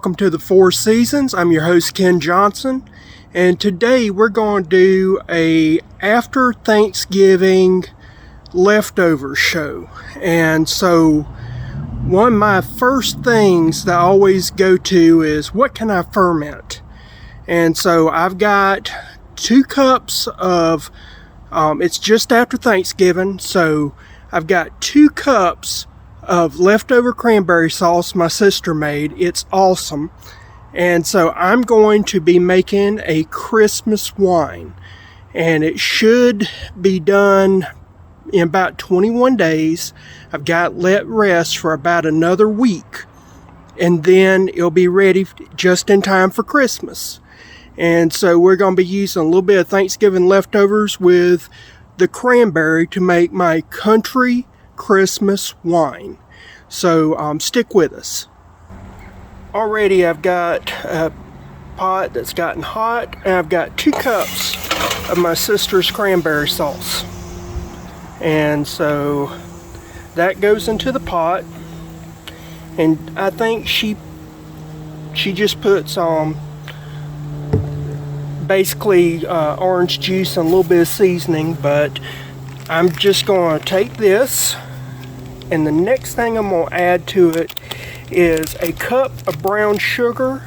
welcome to the Four Seasons. I'm your host Ken Johnson, and today we're going to do a after Thanksgiving leftover show. And so one of my first things that I always go to is, what can I ferment? And so I've got 2 cups of it's just after Thanksgiving, so I've got 2 cups of leftover cranberry sauce my sister made. It's awesome. And so I'm going to be making a Christmas wine, and it should be done in about 21 days. I've got let rest for about another week, and then it'll be ready just in time for Christmas. And so we're going to be using a little bit of Thanksgiving leftovers with the cranberry to make my country Christmas wine. So stick with us. Already I've got a pot that's gotten hot, and I've got 2 cups of my sister's cranberry sauce. And so that goes into the pot, and I think she just puts basically orange juice and a little bit of seasoning, but I'm just going to take this, and the next thing I'm going to add to it is a cup of brown sugar,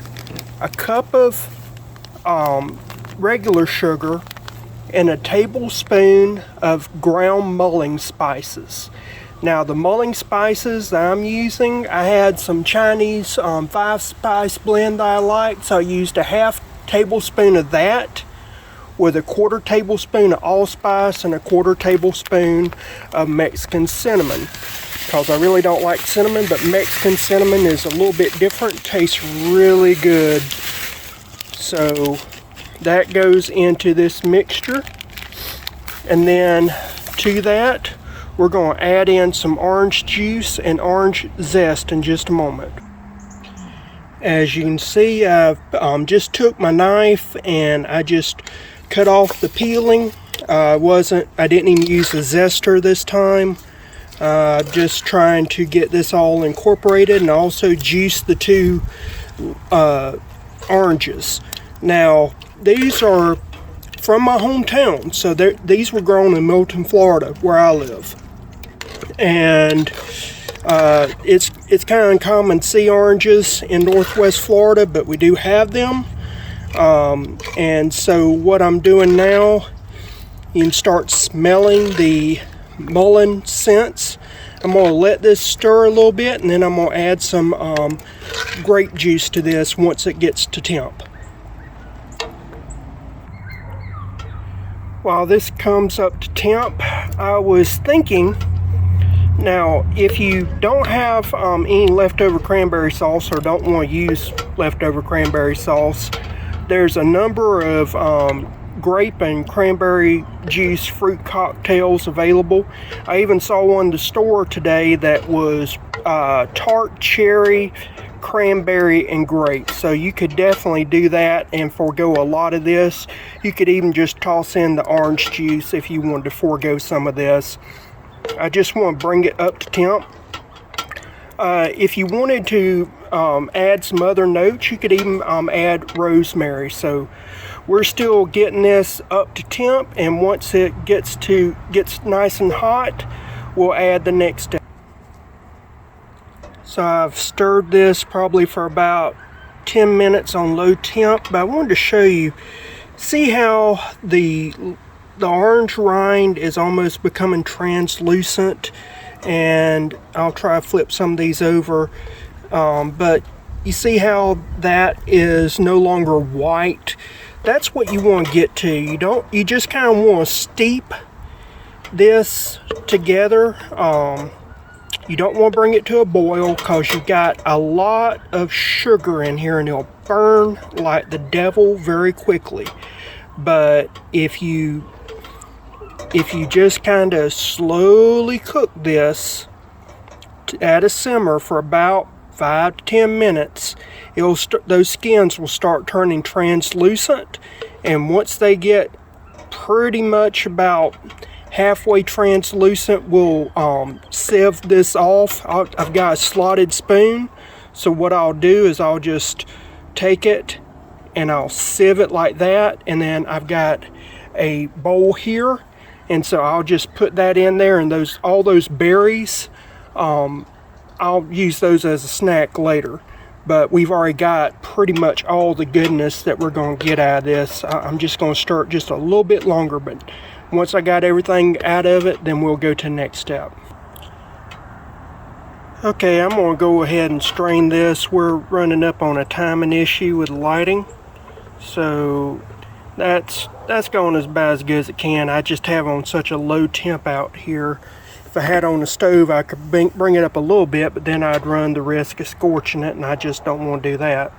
a cup of regular sugar, and a tablespoon of ground mulling spices. Now the mulling spices that I'm using, I had some Chinese 5-spice blend that I liked, so I used a half tablespoon of that with a 1/4 tablespoon of allspice and a 1/4 tablespoon of Mexican cinnamon, because I really don't like cinnamon, but Mexican cinnamon is a little bit different, tastes really good. So that goes into this mixture, and then to that we're going to add in some orange juice and orange zest in just a moment. As you can see, I've just took my knife and I just cut off the peeling. I didn't even use a zester this time. Just trying to get this all incorporated, and also juice the 2 oranges. Now these are from my hometown, so these were grown in Milton, Florida, where I live. And it's kind of uncommon to see oranges in Northwest Florida, but we do have them. And so what I'm doing now, you can start smelling the mullein scents. I'm going to let this stir a little bit, and then I'm going to add some grape juice to this once it gets to temp. While this comes up to temp, I was thinking, now if you don't have any leftover cranberry sauce, or don't want to use leftover cranberry sauce, there's a number of grape and cranberry juice fruit cocktails available. I even saw one in the store today that was tart cherry, cranberry, and grape. So you could definitely do that and forego a lot of this. You could even just toss in the orange juice if you wanted to forego some of this. I just want to bring it up to temp. If you wanted to add some other notes, you could even add rosemary. So we're still getting this up to temp, and once it gets nice and hot, we'll add the next step. So I've stirred this probably for about 10 minutes on low temp, but I wanted to show you, see how the orange rind is almost becoming translucent. And I'll try to flip some of these over, but you see how that is no longer white. That's what you want to get to. You just kind of want to steep this together. You don't want to bring it to a boil, because you've got a lot of sugar in here, and it'll burn like the devil very quickly. But if you just kind of slowly cook this at a simmer for about 5 to 10 minutes, those skins will start turning translucent, and once they get pretty much about halfway translucent, we'll sieve this off. I've got a slotted spoon, So what I'll do is I'll just take it and I'll sieve it like that, and then I've got a bowl here, and so I'll just put that in there, and all those berries, I'll use those as a snack later. But we've already got pretty much all the goodness that we're going to get out of this. I'm just going to stir it just a little bit longer, but once I got everything out of it, then we'll go to the next step. Okay, I'm going to go ahead and strain this. We're running up on a timing issue with lighting, so that's going as about as good as it can. I just have on such a low temp out here. If I had on the stove, I could bring it up a little bit, but then I'd run the risk of scorching it, and I just don't want to do that.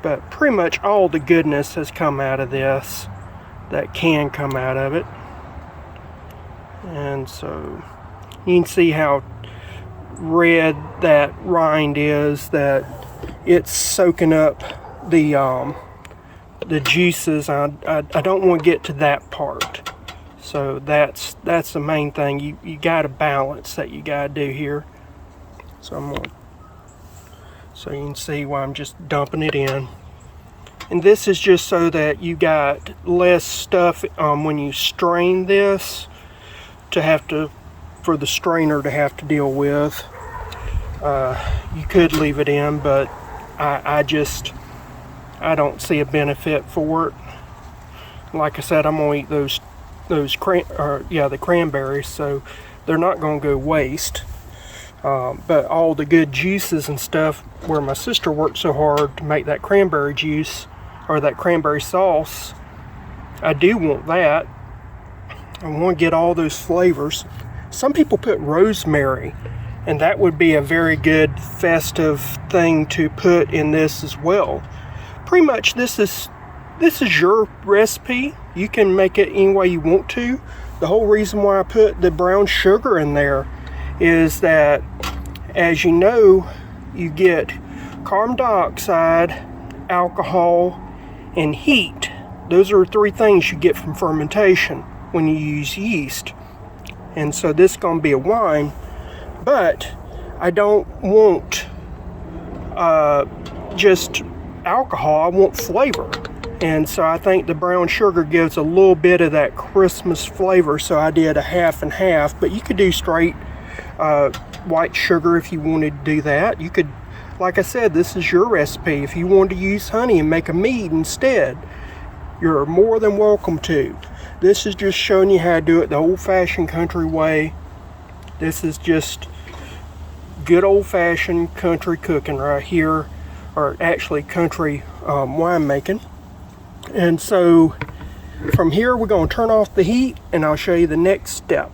But pretty much all the goodness has come out of this that can come out of it. And so you can see how red that rind is, that it's soaking up the juices. I don't want to get to that part. So that's the main thing. You got to balance that you got to do here. So so you can see why I'm just dumping it in. And this is just so that you got less stuff when you strain this for the strainer to have to deal with. You could leave it in, but I don't see a benefit for it. Like I said, I'm gonna eat the cranberries, so they're not going to go waste. But all the good juices and stuff, where my sister worked so hard to make that cranberry juice or that cranberry sauce, I do want that. I want to get all those flavors. Some people put rosemary, and that would be a very good festive thing to put in this as well. Pretty much this is your recipe. You can make it any way you want to. The whole reason why I put the brown sugar in there is that, as you know, you get carbon dioxide, alcohol, and heat. Those are 3 things you get from fermentation when you use yeast. And so this is going to be a wine, but I don't want just alcohol. I want flavor. And so I think the brown sugar gives a little bit of that Christmas flavor, so I did a half and half. But you could do straight white sugar if you wanted to do that. You could, like I said, this is your recipe. If you wanted to use honey and make a mead instead, you're more than welcome to. This is just showing you how to do it the old-fashioned country way. This is just good old-fashioned country cooking right here, or actually country winemaking. And so from here we're going to turn off the heat, and I'll show you the next step.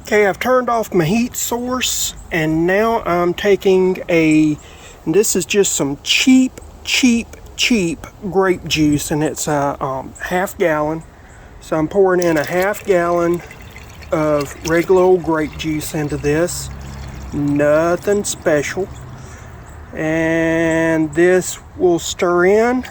Okay, I've turned off my heat source, and now I'm taking and this is just some cheap grape juice, and it's a half gallon. So I'm pouring in a half gallon of regular old grape juice into this. Nothing special. And this will stir in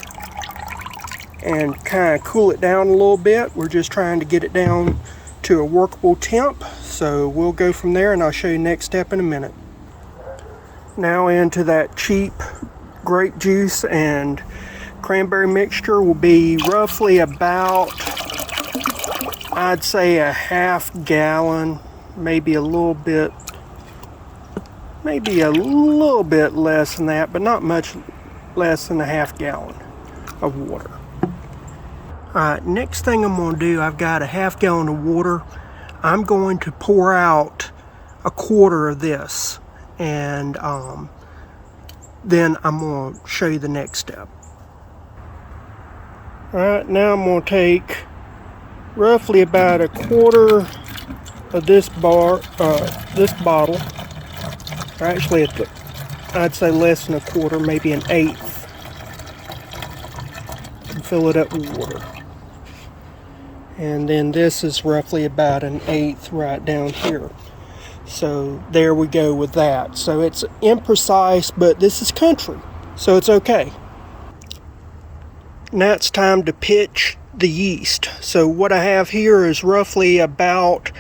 and kind of cool it down a little bit. We're just trying to get it down to a workable temp, so we'll go from there, and I'll show you next step in a minute. Now into that cheap grape juice and cranberry mixture will be roughly about, I'd say, a half gallon, maybe a little bit less than that, but not much less than a half gallon of water. Alright, next thing I'm going to do, I've got a half gallon of water. I'm going to pour out a quarter of this, and then I'm going to show you the next step. Alright, now I'm going to take roughly about a quarter of this bottle. Actually, I'd say less than a quarter, maybe an eighth. And fill it up with water. And then this is roughly about an eighth right down here. So there we go with that. So it's imprecise, but this is country, so it's okay. Now it's time to pitch the yeast. So what I have here is roughly about,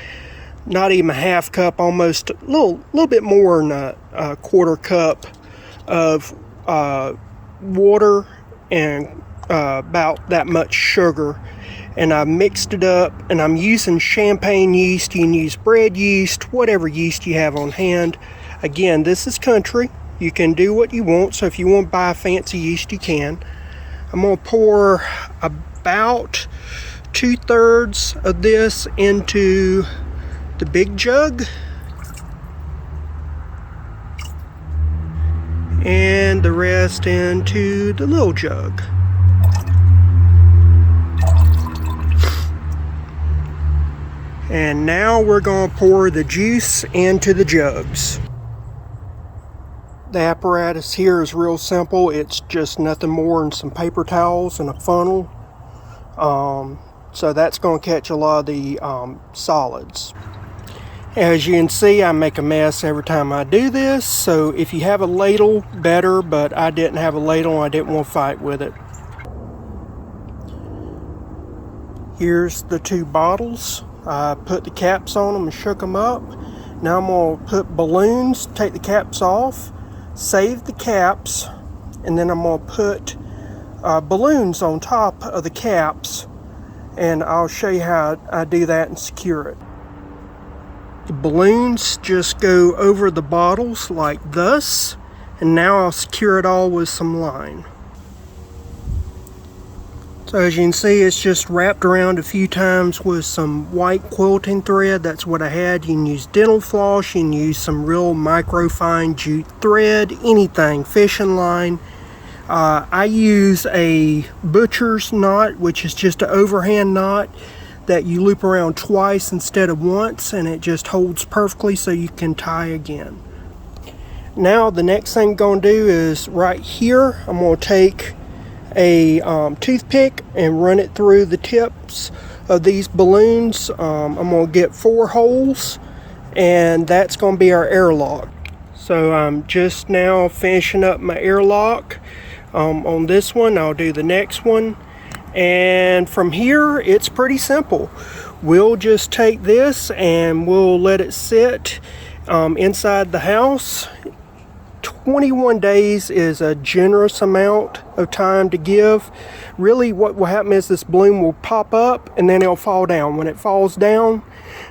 not even a half cup, almost a little bit more than a quarter cup of water and about that much sugar, and I mixed it up, and I'm using champagne yeast. You can use bread yeast, whatever yeast you have on hand. Again, this is country. You can do what you want, so if you want to buy fancy yeast, you can. I'm going to pour about 2/3 of this into the big jug, and the rest into the little jug. And now we're going to pour the juice into the jugs. The apparatus here is real simple. It's just nothing more than some paper towels and a funnel. So that's going to catch a lot of the solids. As you can see, I make a mess every time I do this. So if you have a ladle, better, but I didn't have a ladle and I didn't want to fight with it. Here's the 2 bottles. I put the caps on them and shook them up. Now I'm going to put balloons, take the caps off, save the caps, and then I'm going to put balloons on top of the caps, and I'll show you how I do that and secure it. The balloons just go over the bottles like this, and now I'll secure it all with some line. So as you can see, it's just wrapped around a few times with some white quilting thread. That's what I had. You can use dental floss, you can use some real microfine jute thread, anything, fishing line. I use a butcher's knot, which is just an overhand knot that you loop around twice instead of once, and it just holds perfectly so you can tie again. Now the next thing I'm going to do is right here, I'm going to take a toothpick and run it through the tips of these balloons. I'm going to get 4 holes, and that's going to be our airlock. So I'm just now finishing up my airlock on this one. I'll do the next one, and from here it's pretty simple. We'll just take this and we'll let it sit inside the house. 21 days is a generous amount of time to give. Really what will happen is this balloon will pop up and then it'll fall down. When it falls down,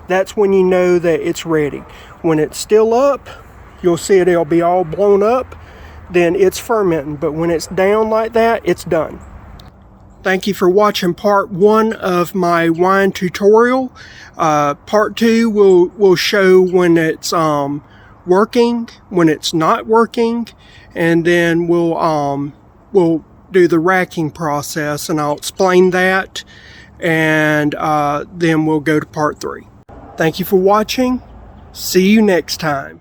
that's when you know that it's ready. When it's still up, you'll see it'll be all blown up, then it's fermenting. But when it's down like that, it's done. Thank you for watching part 1 of my wine tutorial. Part 2 will show when it's working, when it's not working, and then we'll do the racking process, and I'll explain that, and then we'll go to part 3. Thank you for watching. See you next time.